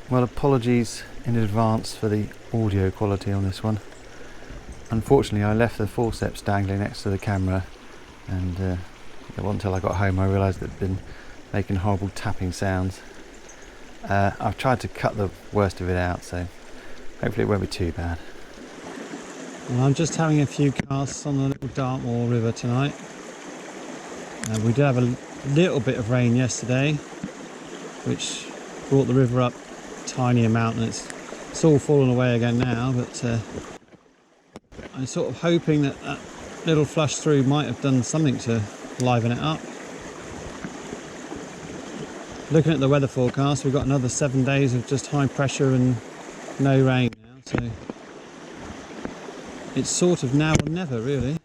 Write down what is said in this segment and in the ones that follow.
Well, apologies in advance for the audio quality on this one. Unfortunately, I left the forceps dangling next to the camera, and it wasn't until I got home I realised it had been making horrible tapping sounds. I've tried to cut the worst of it out, so hopefully it won't be too bad. Well, I'm just having a few casts on the little Dartmoor river tonight. We did have a little bit of rain yesterday, which brought the river up a tiny amount, and it's all fallen away again now, but I'm sort of hoping that that little flush through might have done something to liven it up. Looking at the weather forecast, we've got another 7 days of just high pressure and no rain now, so it's sort of now or never, really.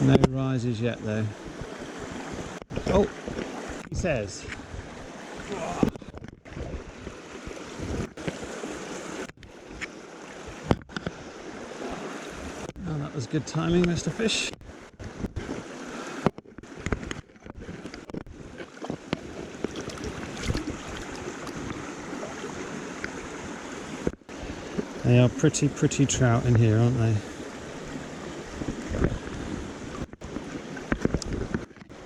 No rises yet, though. Oh, he says. Oh, that was good timing, Mr. Fish. They are pretty trout in here, aren't they?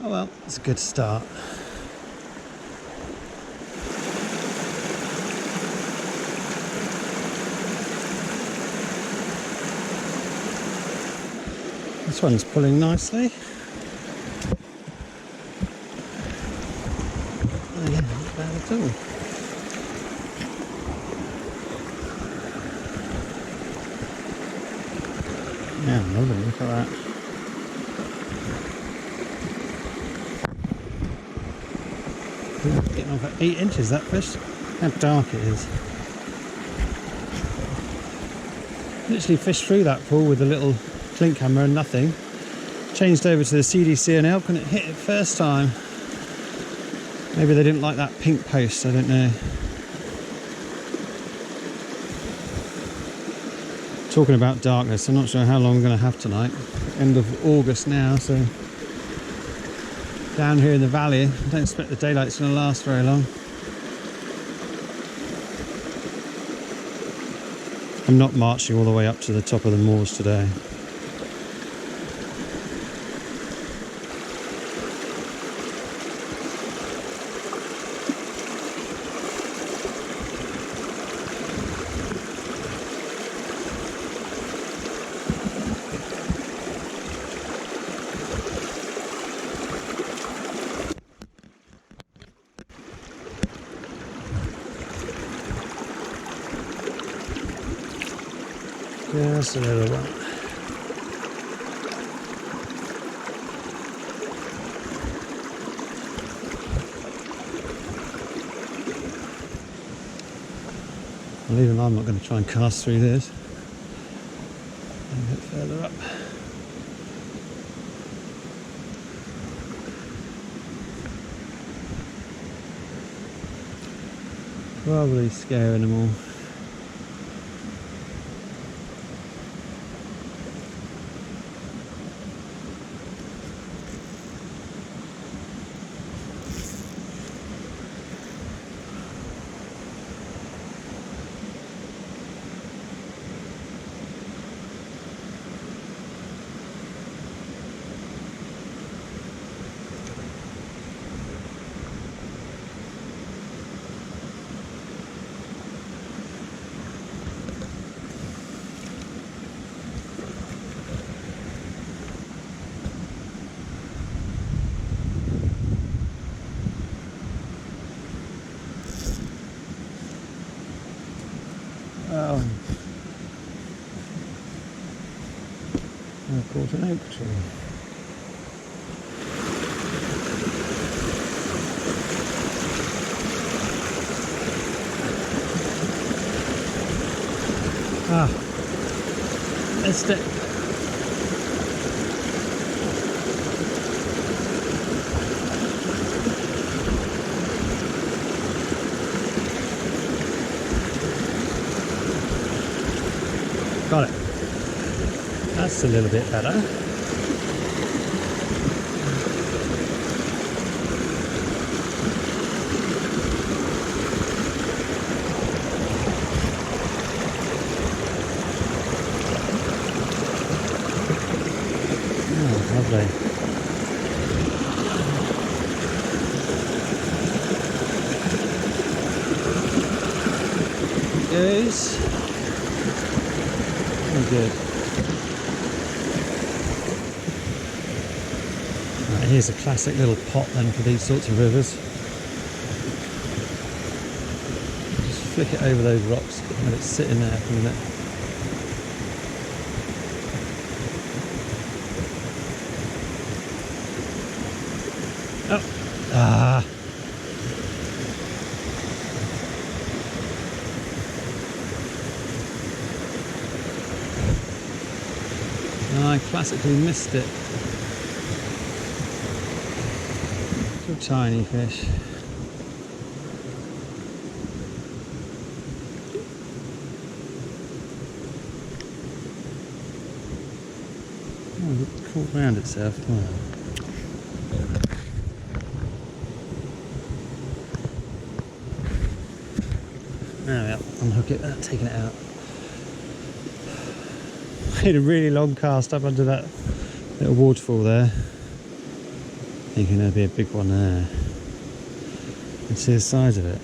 Oh well, it's a good start. This one's pulling nicely. Oh yeah, not bad at all. Yeah, lovely, look at that. Getting off at 8 inches, that fish. How dark it is. Literally fished through that pool with a little clink hammer and nothing. Changed over to the CDC and elk and it hit it first time. Maybe they didn't like that pink post, I don't know. Talking about darkness, I'm not sure how long I'm going to have tonight. End of August now, so down here in the valley, I don't expect the daylight's going to last very long. I'm not marching all the way up to the top of the moors today. Just a little one. Well, even I'm not going to try and cast through this. A bit further up. Probably scaring them all. Oh, I've caught an oak tree. Ah, missed it. Got it. That's a little bit better. Oh, lovely. Goes. Very good. Right, here's a classic little pot then for these sorts of rivers. Just flick it over those rocks and let it sit in there for a minute. Oh, ah. I classically missed it. So tiny fish. Oh, it caught round itself. Oh. There we are. Unhook it, taking it out. Made a really long cast up under that little waterfall there. Thinking there'd be a big one there. You can see the size of it.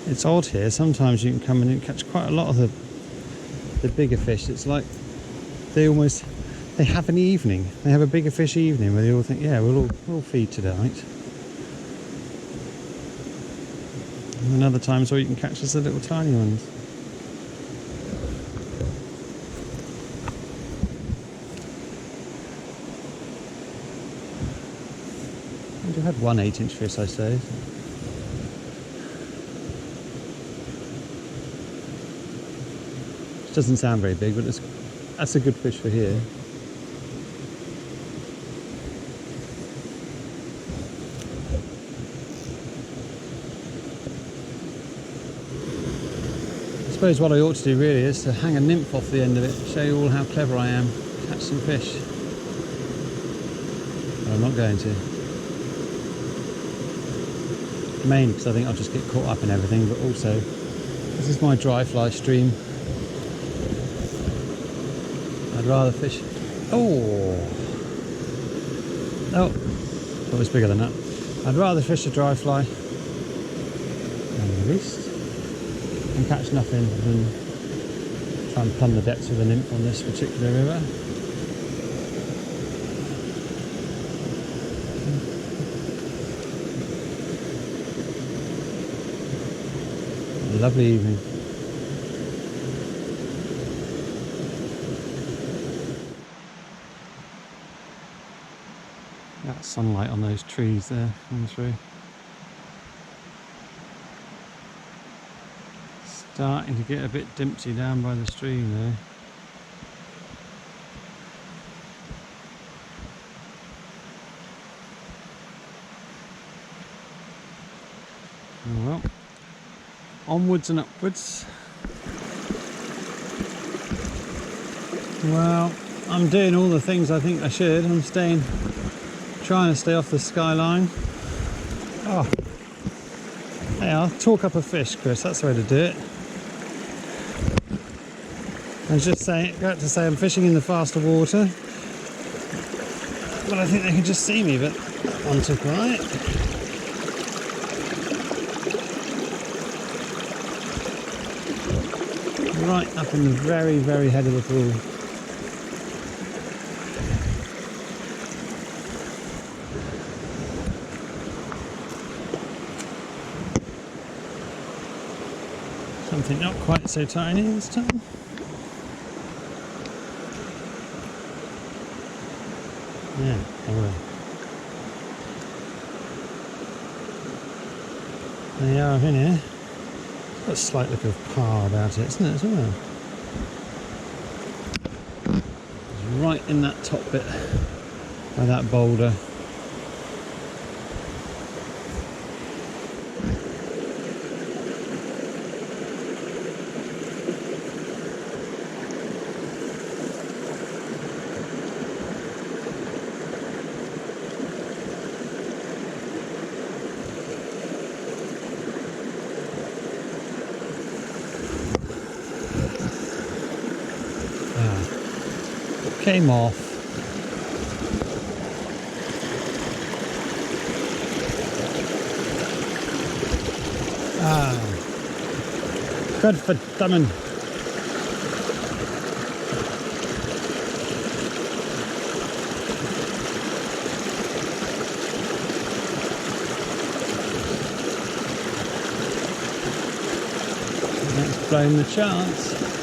It's odd here. Sometimes you can come in and catch quite a lot of the bigger fish. It's like they have an evening. They have a bigger fish evening where they all think, yeah, we'll feed tonight. And other times where you can catch just the little tiny ones. I've had one 8-inch fish, I suppose. Which doesn't sound very big, but that's a good fish for here. I suppose what I ought to do really is to hang a nymph off the end of it, show you all how clever I am, catch some fish. But I'm not going to. Mainly because I think I'll just get caught up in everything, but also this is my dry fly stream. I'd rather fish. Oh, thought it was bigger than that. I'd rather fish a dry fly and release and catch nothing than try and plumb the depths with a nymph on this particular river. Lovely evening. That sunlight on those trees there coming through. Starting to get a bit dimpsy down by the stream there. Oh well, onwards and upwards. Well, I'm doing all the things I think I should. I'm trying to stay off the skyline. Oh, hey, I'll talk up a fish, Chris. That's the way to do it. I was just got to say I'm fishing in the faster water, but I think they can just see me. But that one took right. Right up in the very, very head of the pool. Something not quite so tiny this time. Yeah, anyway. There you are in here. It's got a slight look of par about it, isn't it, as well? It's right in that top bit by that boulder. came off. Ah, good for thumbing. That's blown the chance.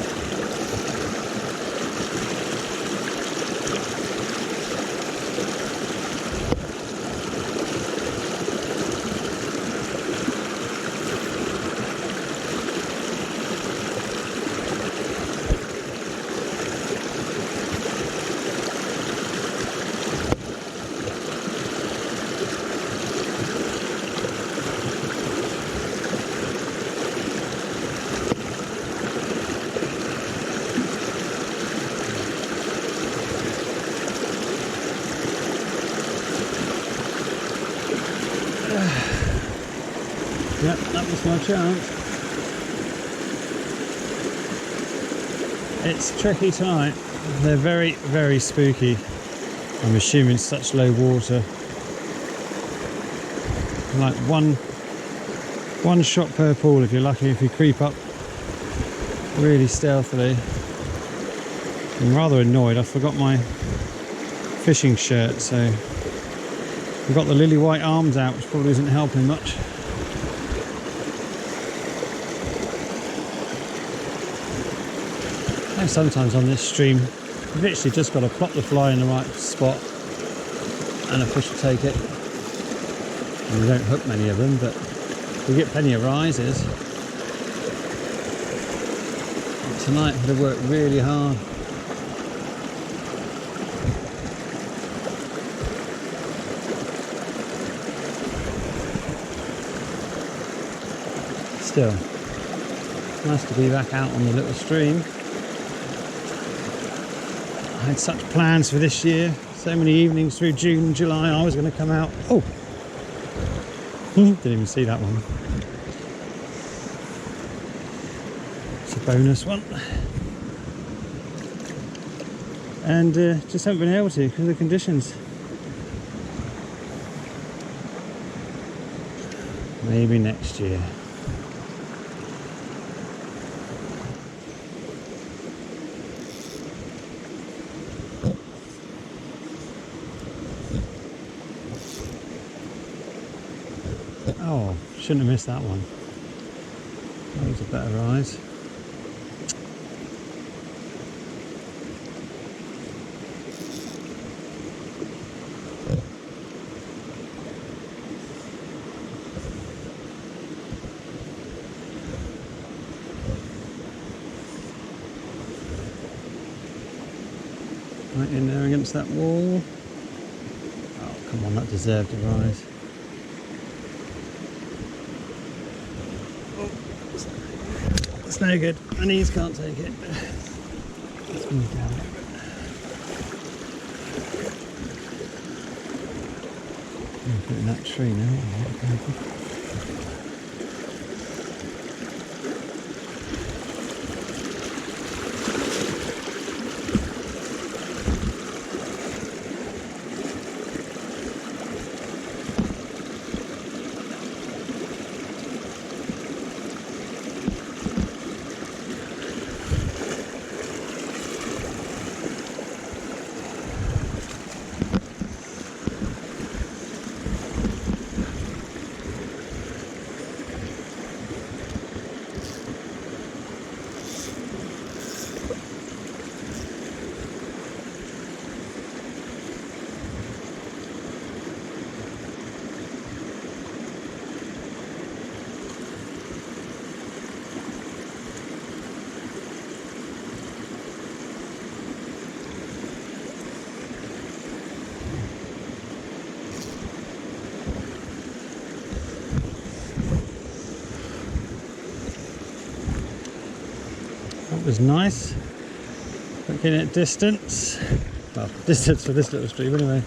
Yep, that was my chance. It's tricky tonight. They're very, very spooky. I'm assuming such low water. Like one shot per pool if you're lucky, if you creep up really stealthily. I'm rather annoyed. I forgot my fishing shirt, so I've got the lily white arms out, which probably isn't helping much. And sometimes on this stream, you've literally just got to plop the fly in the right spot and a fish will take it. And you don't hook many of them, but you get plenty of rises. And tonight I'm going to work really hard. Still, nice to be back out on the little stream. I had such plans for this year. So many evenings through June and July I was going to come out. Oh! Didn't even see that one. It's a bonus one. And just haven't been able to because of the conditions. Maybe next year. Oh, shouldn't have missed that one. That was a better rise. Right in there against that wall. Oh, come on, that deserved a rise. It's no good. My knees can't take it. Let's move down a bit. I'm put in that tree now. That was nice. Looking at distance. Well, distance for this little stream anyway.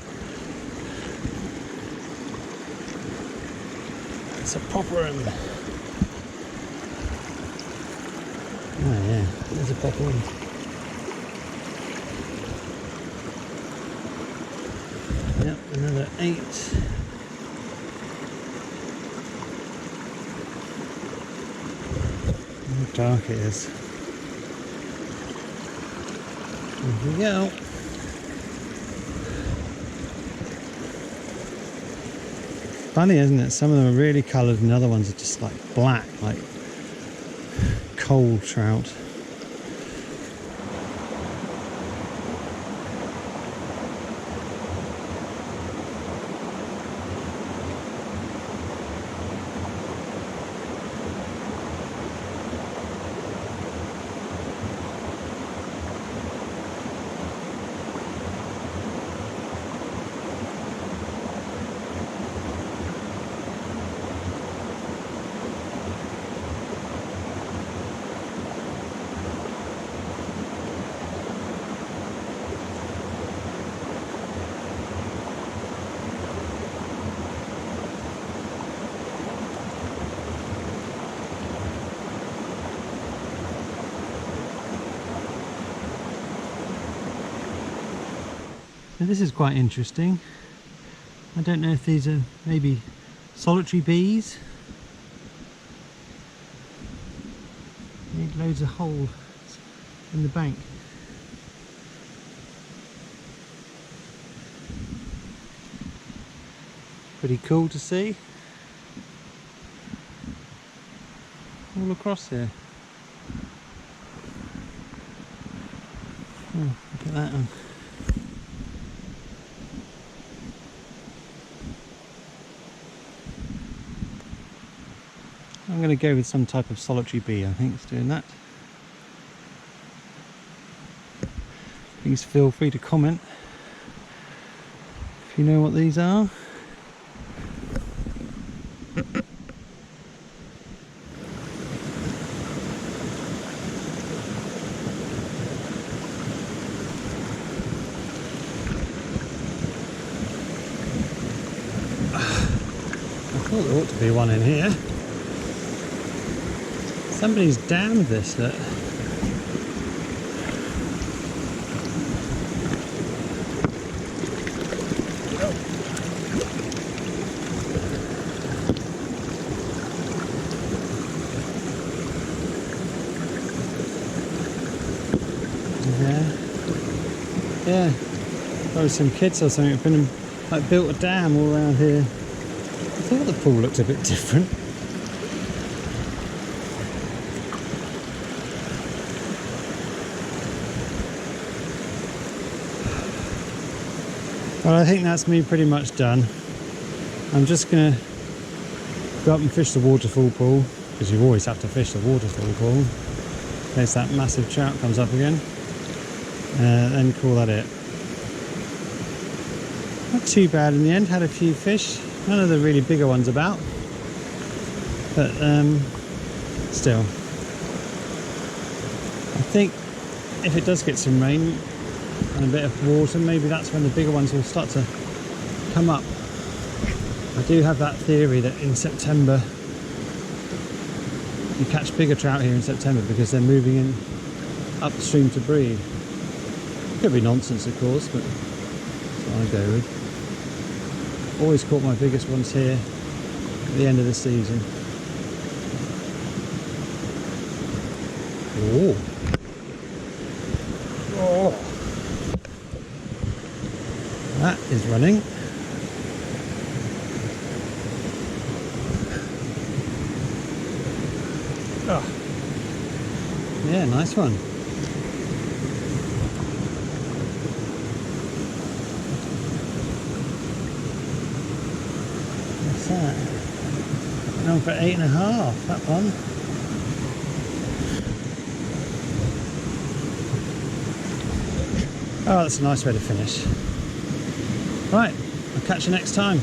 It's a proper one. Oh yeah, there's a proper one. 8. How dark it is. Here we go. Funny, isn't it? Some of them are really coloured and the other ones are just like black, like coal trout. Now this is quite interesting. I don't know if these are maybe solitary bees. Made loads of holes in the bank. Pretty cool to see. All across here. Oh, look at that one. I'm going to go with some type of solitary bee, I think it's doing that. Please feel free to comment if you know what these are. I thought there ought to be one in here. Somebody's dammed this, look. Yeah, probably some kids or something have been like built a dam all around here. I thought the pool looked a bit different. Well, I think that's me pretty much done. I'm just going to go up and fish the waterfall pool, because you always have to fish the waterfall pool in case that massive trout comes up again, then call that it. Not too bad in the end, had a few fish, none of the really bigger ones about, but still. I think if it does get some rain and a bit of water, maybe that's when the bigger ones will start to come up. I do have that theory that in September you catch bigger trout here in September because they're moving in upstream to breed. Could be nonsense, of course, but that's what I go with. Always caught my biggest ones here at the end of the season. Oh. Oh. That is running. Oh. Yeah, nice one. What's that? Went on for 8.5, that one. Oh, that's a nice way to finish. Right, I'll catch you next time.